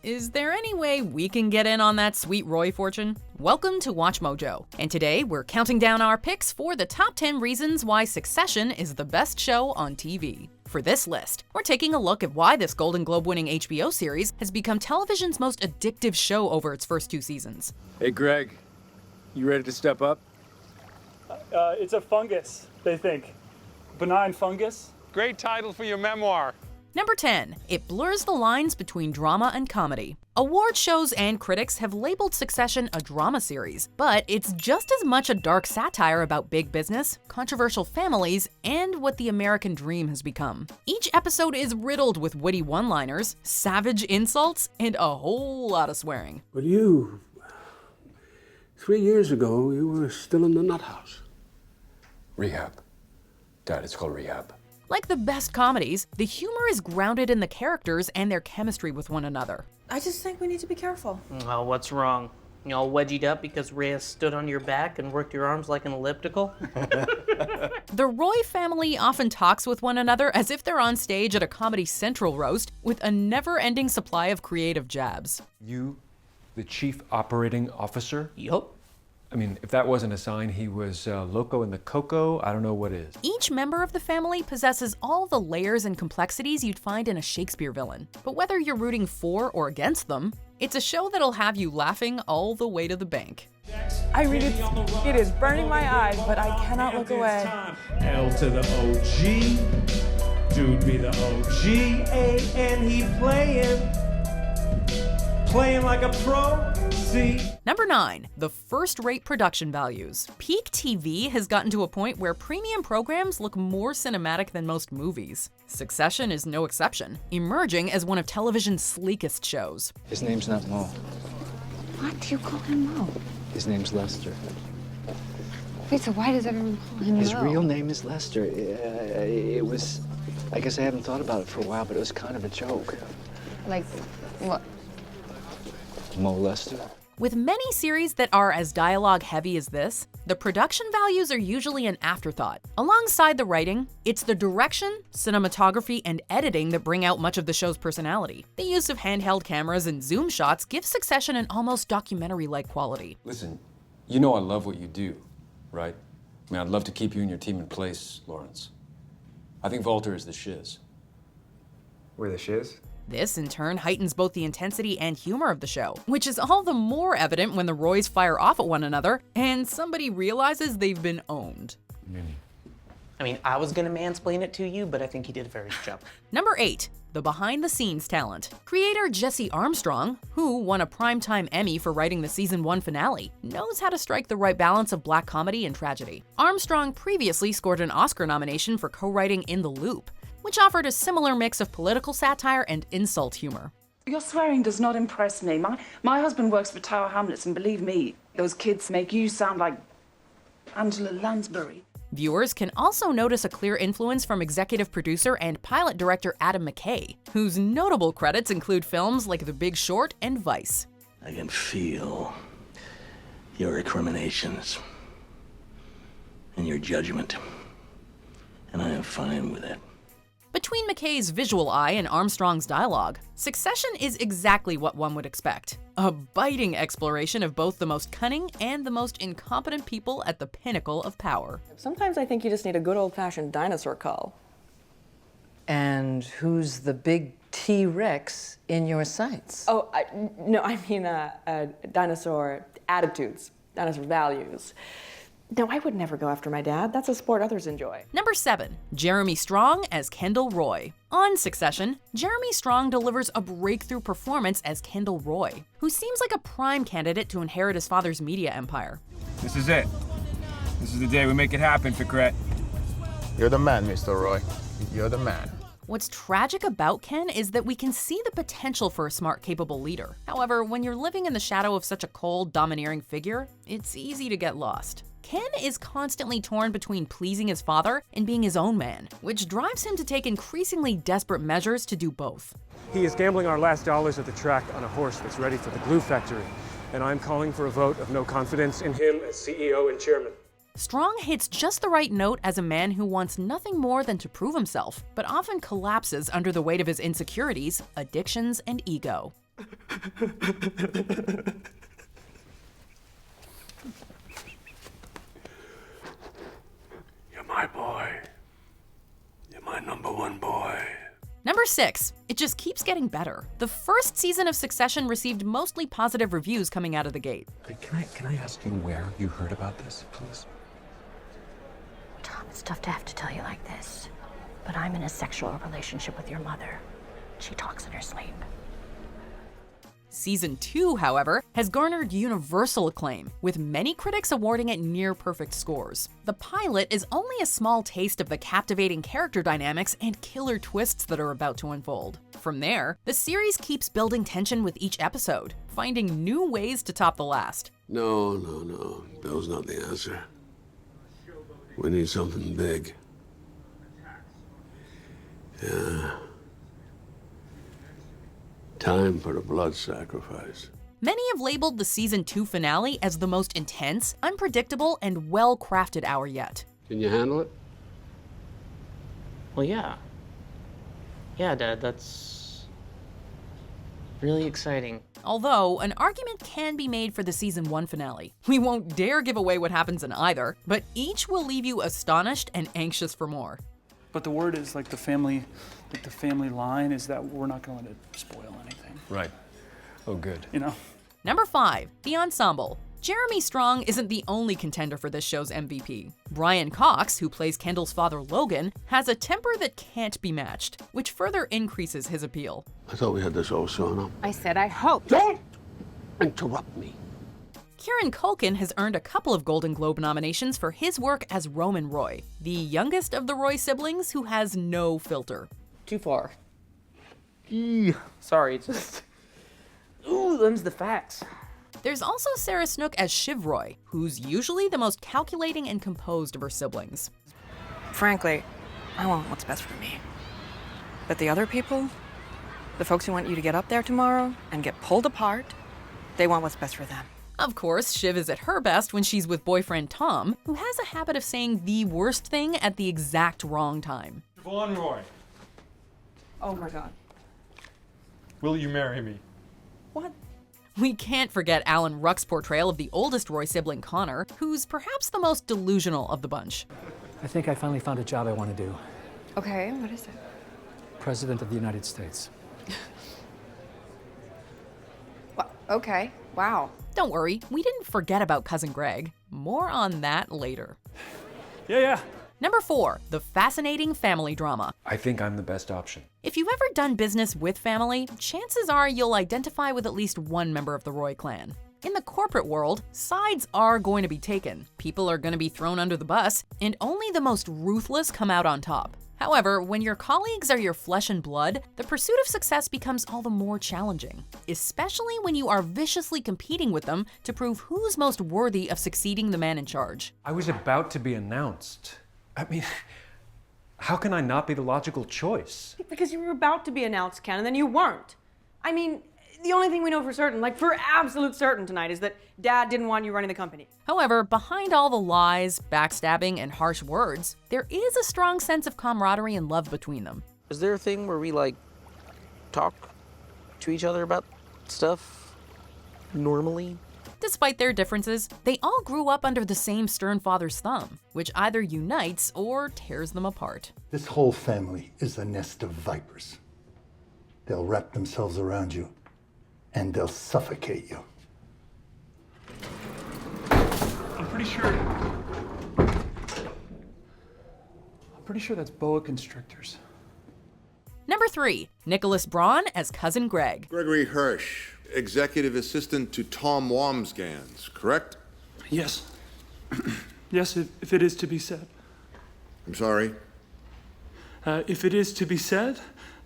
Is there any way we can get in on that sweet Roy fortune? Welcome to WatchMojo, and today we're counting down our picks for the top 10 reasons why Succession is the best show on TV. For this list, we're taking a look at why this Golden Globe-winning HBO series has become television's most addictive show over its first 2 seasons. Hey Greg, you ready to step up? It's a fungus, they think. Benign fungus? Great title for your memoir. Number 10. It blurs the lines between drama and comedy. Award shows and critics have labeled Succession a drama series, but it's just as much a dark satire about big business, controversial families, and what the American dream has become. Each episode is riddled with witty one-liners, savage insults, and a whole lot of swearing. Well, 3 years ago, you were still in the nut house. Rehab. Dad, it's called rehab. Like the best comedies, the humor is grounded in the characters and their chemistry with one another. I just think we need to be careful. Well, what's wrong? You all wedgied up because Rhea stood on your back and worked your arms like an elliptical? The Roy family often talks with one another as if they're on stage at a Comedy Central roast with a never-ending supply of creative jabs. You, the chief operating officer? Yup. I mean, if that wasn't a sign he was loco in the coco, I don't know what is. Each member of the family possesses all the layers and complexities you'd find in a Shakespeare villain. But whether you're rooting for or against them, it's a show that'll have you laughing all the way to the bank. I mean, it is burning my eyes, but I cannot look away. L to the OG, dude be the OG, and he playing like a pro. See? Number 9. The first-rate production values. Peak TV has gotten to a point where premium programs look more cinematic than most movies. Succession is no exception, emerging as one of television's sleekest shows. His name's not Mo. What do you call him Mo? His name's Lester. Wait, so why does everyone call him Mo? His real name is Lester. It was, I guess I haven't thought about it for a while, but it was kind of a joke. Like, what? Mo Lester. With many series that are as dialogue-heavy as this, the production values are usually an afterthought. Alongside the writing, it's the direction, cinematography, and editing that bring out much of the show's personality. The use of handheld cameras and zoom shots gives Succession an almost documentary-like quality. Listen, you know I love what you do, right? I mean, I'd love to keep you and your team in place, Lawrence. I think Walter is the shiz. We're the shiz? This, in turn, heightens both the intensity and humor of the show, which is all the more evident when the Roys fire off at one another and somebody realizes they've been owned. I mean, I was gonna mansplain it to you, but I think he did a very good job. Number 8. The behind-the-scenes talent. Creator Jesse Armstrong, who won a Primetime Emmy for writing the season 1 finale, knows how to strike the right balance of black comedy and tragedy. Armstrong previously scored an Oscar nomination for co-writing In the Loop, which offered a similar mix of political satire and insult humor. Your swearing does not impress me. My husband works for Tower Hamlets, and believe me, those kids make you sound like Angela Lansbury. Viewers can also notice a clear influence from executive producer and pilot director Adam McKay, whose notable credits include films like The Big Short and Vice. I can feel your recriminations and your judgment, and I am fine with it. Between McKay's visual eye and Armstrong's dialogue, Succession is exactly what one would expect. A biting exploration of both the most cunning and the most incompetent people at the pinnacle of power. Sometimes I think you just need a good old-fashioned dinosaur call. And who's the big T-Rex in your sights? Oh, I mean dinosaur attitudes, dinosaur values. No, I would never go after my dad. That's a sport others enjoy. Number 7. Jeremy Strong as Kendall Roy. On Succession, Jeremy Strong delivers a breakthrough performance as Kendall Roy, who seems like a prime candidate to inherit his father's media empire. This is it. This is the day we make it happen, Ficret. You're the man, Mr. Roy. You're the man. What's tragic about Ken is that we can see the potential for a smart, capable leader. However, when you're living in the shadow of such a cold, domineering figure, it's easy to get lost. Ken is constantly torn between pleasing his father and being his own man, which drives him to take increasingly desperate measures to do both. He is gambling our last dollars at the track on a horse that's ready for the glue factory, and I'm calling for a vote of no confidence in him as CEO and chairman. Strong hits just the right note as a man who wants nothing more than to prove himself, but often collapses under the weight of his insecurities, addictions, and ego. You're my boy. You're my number one boy. Number 6. It just keeps getting better. The first season of Succession received mostly positive reviews coming out of the gate. Can I ask you where you heard about this, please? Tom, it's tough to have to tell you like this, but I'm in a sexual relationship with your mother. She talks in her sleep. Season 2, however, has garnered universal acclaim, with many critics awarding it near-perfect scores. The pilot is only a small taste of the captivating character dynamics and killer twists that are about to unfold. From there, the series keeps building tension with each episode, finding new ways to top the last. No. Bill's not the answer. We need something big. Yeah. Time for the blood sacrifice. Many have labeled the Season 2 finale as the most intense, unpredictable, and well-crafted hour yet. Can you handle it? Well, yeah. Yeah, Dad, that's really exciting. Although, an argument can be made for the Season 1 finale. We won't dare give away what happens in either, but each will leave you astonished and anxious for more. But the word is, like, the family line is that we're not going to let it spoil anything. Right. Oh, good. You know? Number 5, The Ensemble. Jeremy Strong isn't the only contender for this show's MVP. Brian Cox, who plays Kendall's father Logan, has a temper that can't be matched, which further increases his appeal. I thought we had this all sewn up. I said I hope. Don't interrupt me. Kieran Culkin has earned a couple of Golden Globe nominations for his work as Roman Roy, the youngest of the Roy siblings who has no filter. Too far. Sorry, it's just... Ooh, them's the facts. There's also Sarah Snook as Shiv Roy, who's usually the most calculating and composed of her siblings. Frankly, I want what's best for me. But the other people, the folks who want you to get up there tomorrow and get pulled apart, they want what's best for them. Of course, Shiv is at her best when she's with boyfriend Tom, who has a habit of saying the worst thing at the exact wrong time. Vaughn Roy, Oh my God. will you marry me? What? We can't forget Alan Ruck's portrayal of the oldest Roy sibling, Connor, who's perhaps the most delusional of the bunch. I think I finally found a job I want to do. Okay, what is it? President of the United States. Okay, wow. Don't worry, we didn't forget about Cousin Greg. More on that later. Yeah. Number 4, the fascinating family drama. I think I'm the best option. If you've ever done business with family, chances are you'll identify with at least one member of the Roy clan. In the corporate world, sides are going to be taken, people are going to be thrown under the bus, and only the most ruthless come out on top. However, when your colleagues are your flesh and blood, the pursuit of success becomes all the more challenging, especially when you are viciously competing with them to prove who's most worthy of succeeding the man in charge. I was about to be announced. I mean, how can I not be the logical choice? Because you were about to be announced, Ken, and then you weren't. I mean, the only thing we know for certain, like for absolute certain tonight, is that Dad didn't want you running the company. However, behind all the lies, backstabbing, and harsh words, there is a strong sense of camaraderie and love between them. Is there a thing where we, like, talk to each other about stuff normally? Despite their differences, they all grew up under the same stern father's thumb, which either unites or tears them apart. This whole family is a nest of vipers. They'll wrap themselves around you, and they'll suffocate you. I'm pretty sure that's boa constrictors. Number 3, Nicholas Braun as Cousin Greg. Gregory Hirsch, executive assistant to Tom Wamsgans, correct? Yes. Yes, if it is to be said. I'm sorry? If it is to be said,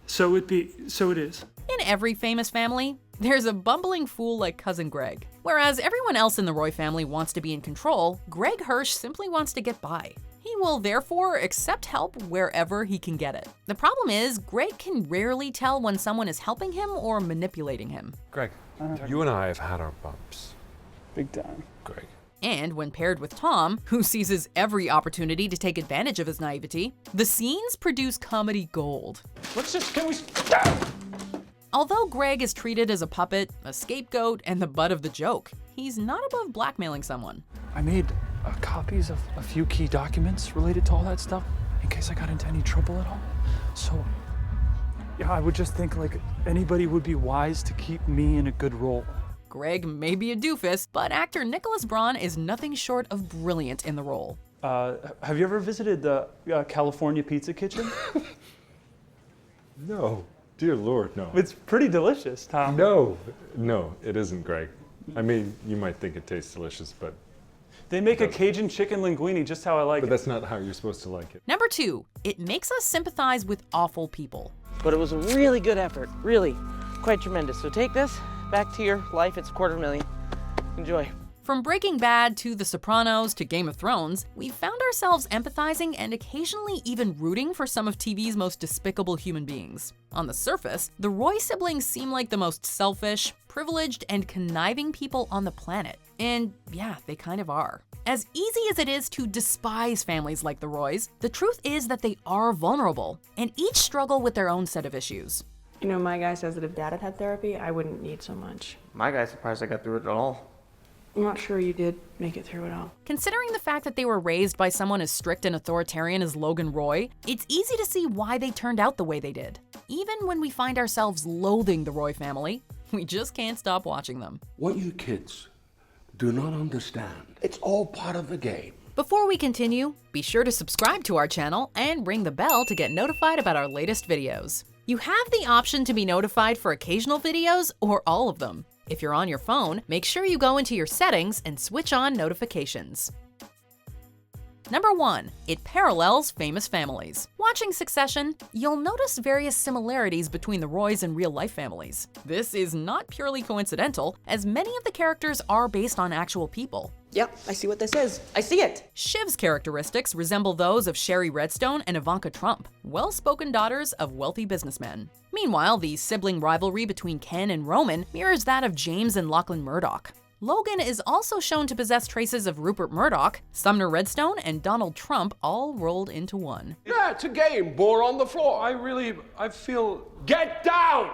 so it is. In every famous family, there's a bumbling fool like Cousin Greg. Whereas everyone else in the Roy family wants to be in control, Greg Hirsch simply wants to get by. He will therefore accept help wherever he can get it. The problem is, Greg can rarely tell when someone is helping him or manipulating him. Greg, you and I have had our bumps. Big time. Greg. And when paired with Tom, who seizes every opportunity to take advantage of his naivety, the scenes produce comedy gold. Can we... Although Greg is treated as a puppet, a scapegoat, and the butt of the joke, he's not above blackmailing someone. I made copies of a few key documents related to all that stuff in case I got into any trouble at all. So, yeah, I would just think like anybody would be wise to keep me in a good role. Greg may be a doofus, but actor Nicholas Braun is nothing short of brilliant in the role. Have you ever visited the California Pizza Kitchen? No, dear Lord, no. It's pretty delicious, Tom. No, it isn't, Greg. I mean, you might think it tastes delicious, but... They make a Cajun chicken linguine just how I like it. But that's not how you're supposed to like it. Number 2, it makes us sympathize with awful people. But it was a really good effort, really. Quite tremendous. So take this back to your life. It's $250,000. Enjoy. From Breaking Bad to The Sopranos to Game of Thrones, we found ourselves empathizing and occasionally even rooting for some of TV's most despicable human beings. On the surface, the Roy siblings seem like the most selfish, privileged, and conniving people on the planet. And yeah, they kind of are. As easy as it is to despise families like the Roys, the truth is that they are vulnerable, and each struggle with their own set of issues. You know, my guy says that if Dad had had therapy, I wouldn't need so much. My guy's surprised I got through it at all. I'm not sure you did make it through it all. Considering the fact that they were raised by someone as strict and authoritarian as Logan Roy, it's easy to see why they turned out the way they did. Even when we find ourselves loathing the Roy family, we just can't stop watching them. What you kids do not understand, it's all part of the game. Before we continue, be sure to subscribe to our channel and ring the bell to get notified about our latest videos. You have the option to be notified for occasional videos or all of them. If you're on your phone, make sure you go into your settings and switch on notifications. Number 1, it parallels famous families. Watching Succession, you'll notice various similarities between the Roys and real-life families. This is not purely coincidental, as many of the characters are based on actual people. Yep, I see what this is. I see it. Shiv's characteristics resemble those of Sherry Redstone and Ivanka Trump, well-spoken daughters of wealthy businessmen. Meanwhile, the sibling rivalry between Ken and Roman mirrors that of James and Lachlan Murdoch. Logan is also shown to possess traces of Rupert Murdoch, Sumner Redstone, and Donald Trump all rolled into one. Yeah, it's a game. Boar on the floor. I feel... Get down!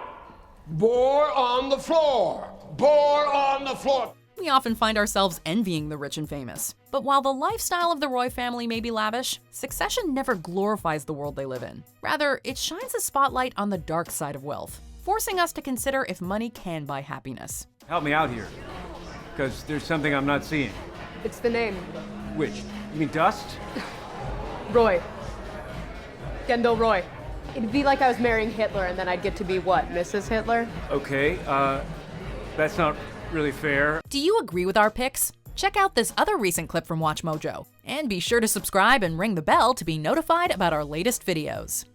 Boar on the floor. Boar on the floor. We often find ourselves envying the rich and famous. But while the lifestyle of the Roy family may be lavish, Succession never glorifies the world they live in. Rather, it shines a spotlight on the dark side of wealth, forcing us to consider if money can buy happiness. Help me out here, because there's something I'm not seeing. It's the name. Which? You mean Dust? Roy. Kendall Roy. It'd be like I was marrying Hitler and then I'd get to be what, Mrs. Hitler? Okay, that's not really fair. Do you agree with our picks? Check out this other recent clip from WatchMojo, and be sure to subscribe and ring the bell to be notified about our latest videos.